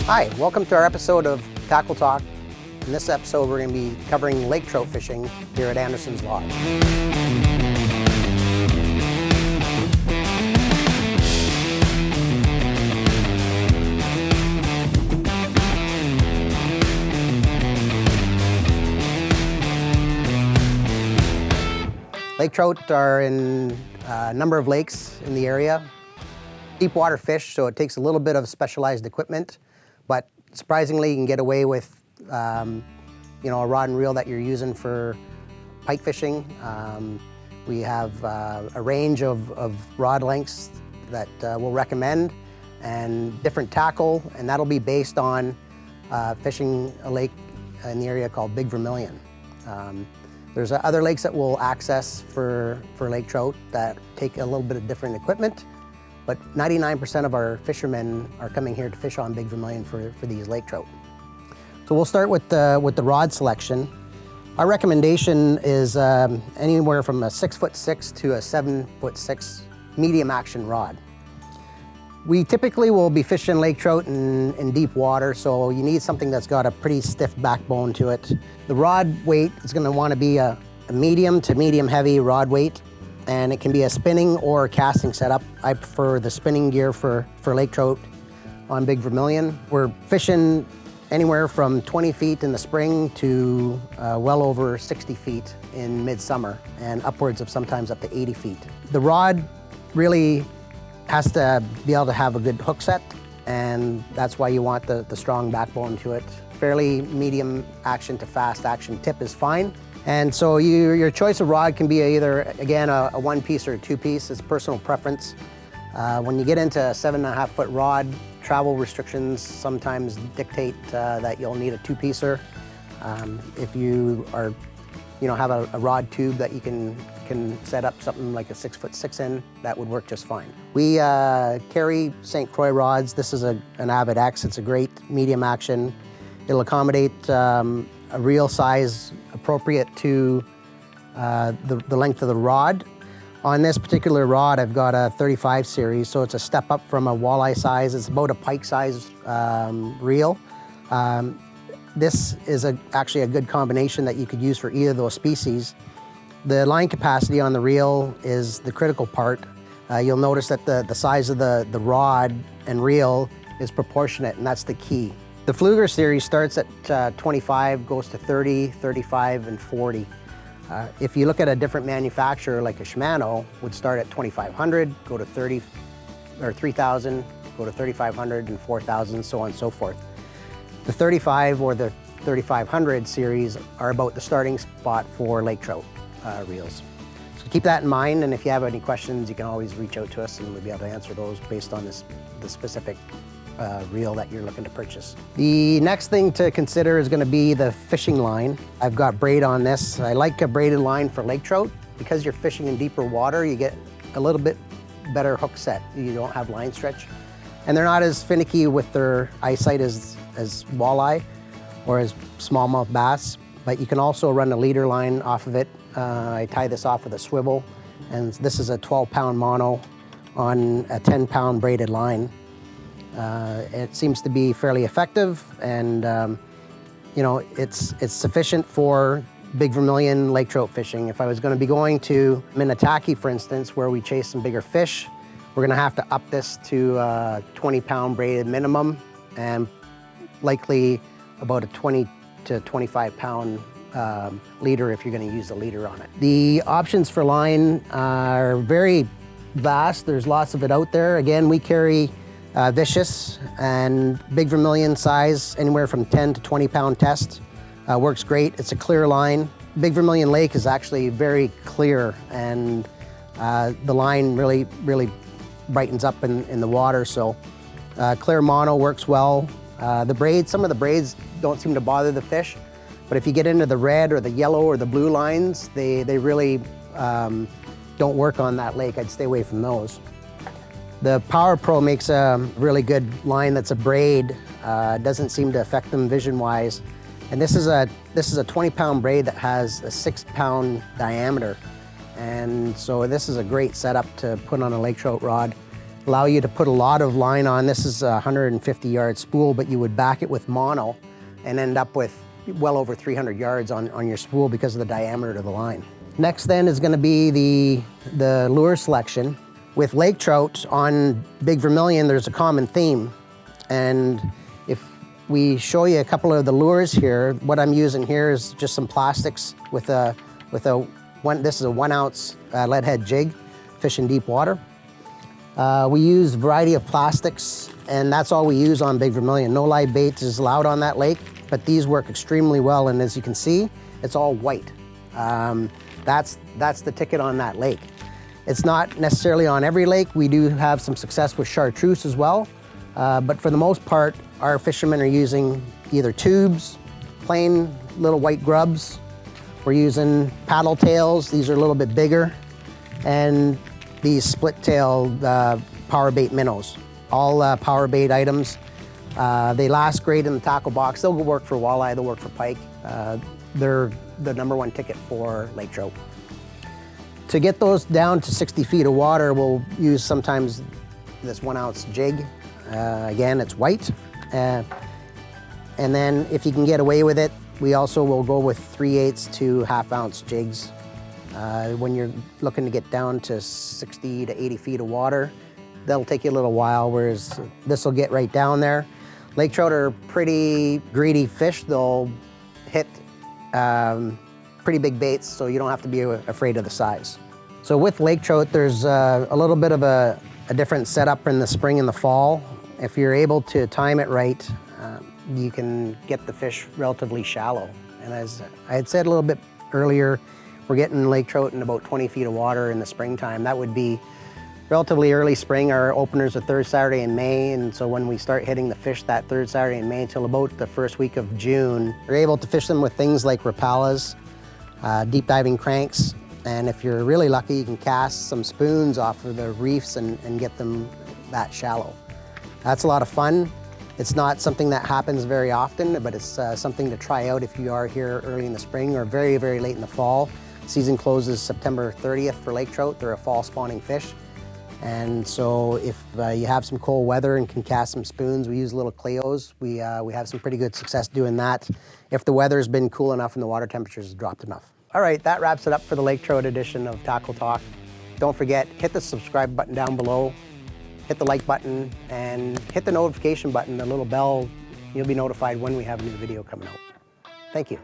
Hi, welcome to our episode of Tackle Talk. In this episode, we're going to be covering lake trout fishing here at Anderson's Lodge. Lake trout are in a number of lakes in the area. Deep water fish, so it takes a little bit of specialized equipment, but surprisingly you can get away with a rod and reel that you're using for pike fishing. We have a range of rod lengths that we'll recommend and different tackle, and that'll be based on fishing a lake in the area called Big Vermilion. There's other lakes that we'll access for lake trout that take a little bit of different equipment, but 99% of our fishermen are coming here to fish on Big Vermilion for these lake trout. So we'll start with the rod selection. Our recommendation is anywhere from a 6'6" to a 7'6" medium action rod. We typically will be fishing lake trout in deep water, so you need something that's got a pretty stiff backbone to it. The rod weight is going to want to be a medium to medium heavy rod weight, and it can be a spinning or casting setup. I prefer the spinning gear for lake trout on Big Vermilion. We're fishing anywhere from 20 feet in the spring to well over 60 feet in midsummer, and upwards of sometimes up to 80 feet. The rod really has to be able to have a good hook set, and that's why you want the strong backbone to it. Fairly medium action to fast action tip is fine. And so your choice of rod can be either, again, a one-piece or a two-piece. It's personal preference. When you get into a 7.5-foot rod, travel restrictions sometimes dictate that you'll need a two-piecer. If you are, have a rod tube that you can set up something like a 6'6" in, that would work just fine. We carry St. Croix rods. This is an Avid X. It's a great medium action. It'll accommodate a reel size appropriate to the length of the rod. On this particular rod, I've got a 35 series, so it's a step up from a walleye size. It's about a pike size reel. This is actually a good combination that you could use for either of those species. The line capacity on the reel is the critical part. You'll notice that the size of the rod and reel is proportionate, and that's the key. The Pflueger series starts at 25, goes to 30, 35, and 40. If you look at a different manufacturer, like a Shimano, would start at 2,500, go to 30 or 3,000, go to 3,500 and 4,000, so on and so forth. The 35 or the 3,500 series are about the starting spot for lake trout reels. So keep that in mind, and if you have any questions, you can always reach out to us and we'll be able to answer those based on the specific reel that you're looking to purchase. The next thing to consider is going to be the fishing line. I've got braid on this. I like a braided line for lake trout. Because you're fishing in deeper water, you get a little bit better hook set. You don't have line stretch. And they're not as finicky with their eyesight as walleye or as smallmouth bass, but you can also run a leader line off of it. I tie this off with a swivel, and this is a 12-pound mono on a 10-pound braided line. It seems to be fairly effective, and it's sufficient for Big Vermilion lake trout fishing. If I was going to be going to Minnetonka, for instance, where we chase some bigger fish, we're going to have to up this to a 20-pound braided minimum, and likely about a 20 to 25-pound leader if you're going to use a leader on it. The options for line are very vast. There's lots of it out there. Again, we carry Vicious and Big Vermilion size, anywhere from 10 to 20-pound test. Works great. It's a clear line. Big Vermilion Lake is actually very clear, and the line really brightens up in the water, so clear mono works well. Some of the braids don't seem to bother the fish, but if you get into the red or the yellow or the blue lines, they really don't work on that lake. I'd stay away from those. The Power Pro makes a really good line that's a braid. Doesn't seem to affect them vision-wise. And this is a 20-pound braid that has a 6-pound diameter. And so this is a great setup to put on a lake trout rod. allow you to put a lot of line on. This is a 150-yard spool, but you would back it with mono and end up with well over 300 yards on your spool because of the diameter of the line. Next then is going to be the lure selection. With lake trout on Big Vermilion, there's a common theme. And if we show you a couple of the lures here, what I'm using here is just some plastics with this is a 1 ounce lead head jig, fish in deep water. We use a variety of plastics, and that's all we use on Big Vermilion. No live bait is allowed on that lake, but these work extremely well, and as you can see, it's all white. That's the ticket on that lake. It's not necessarily on every lake. We do have some success with chartreuse as well, but for the most part, our fishermen are using either tubes, plain little white grubs. We're using paddle tails. These are a little bit bigger, and these split-tailed power bait minnows. All power bait items. They last great in the tackle box. They'll work for walleye, they'll work for pike. They're the #1 ticket for lake trout. To get those down to 60 feet of water, we'll use sometimes this 1 ounce jig. Again, it's white. And then if you can get away with it, we also will go with 3/8 to 1/2 ounce jigs. When you're looking to get down to 60 to 80 feet of water, that'll take you a little while, whereas this will get right down there. Lake trout are pretty greedy fish. They'll hit pretty big baits, so you don't have to be afraid of the size. So with lake trout, there's a little bit of a different setup in the spring and the fall. If you're able to time it right, you can get the fish relatively shallow. And as I had said a little bit earlier, we're getting lake trout in about 20 feet of water in the springtime. That would be relatively early spring. Our openers are 3rd Saturday in May, and so when we start hitting the fish that 3rd Saturday in May until about the 1st week of June, we're able to fish them with things like rapalas, deep diving cranks, and if you're really lucky, you can cast some spoons off of the reefs and get them that shallow. That's a lot of fun. It's not something that happens very often, but it's something to try out if you are here early in the spring or very, very late in the fall. Season closes September 30th for lake trout. They're a fall spawning fish. And so if you have some cold weather and can cast some spoons, we use little Cleos. We have some pretty good success doing that if the weather's been cool enough and the water temperatures have dropped enough. All right, that wraps it up for the lake trout edition of Tackle Talk. Don't forget, hit the subscribe button down below, hit the like button, and hit the notification button, the little bell. You'll be notified when we have a new video coming out. Thank you.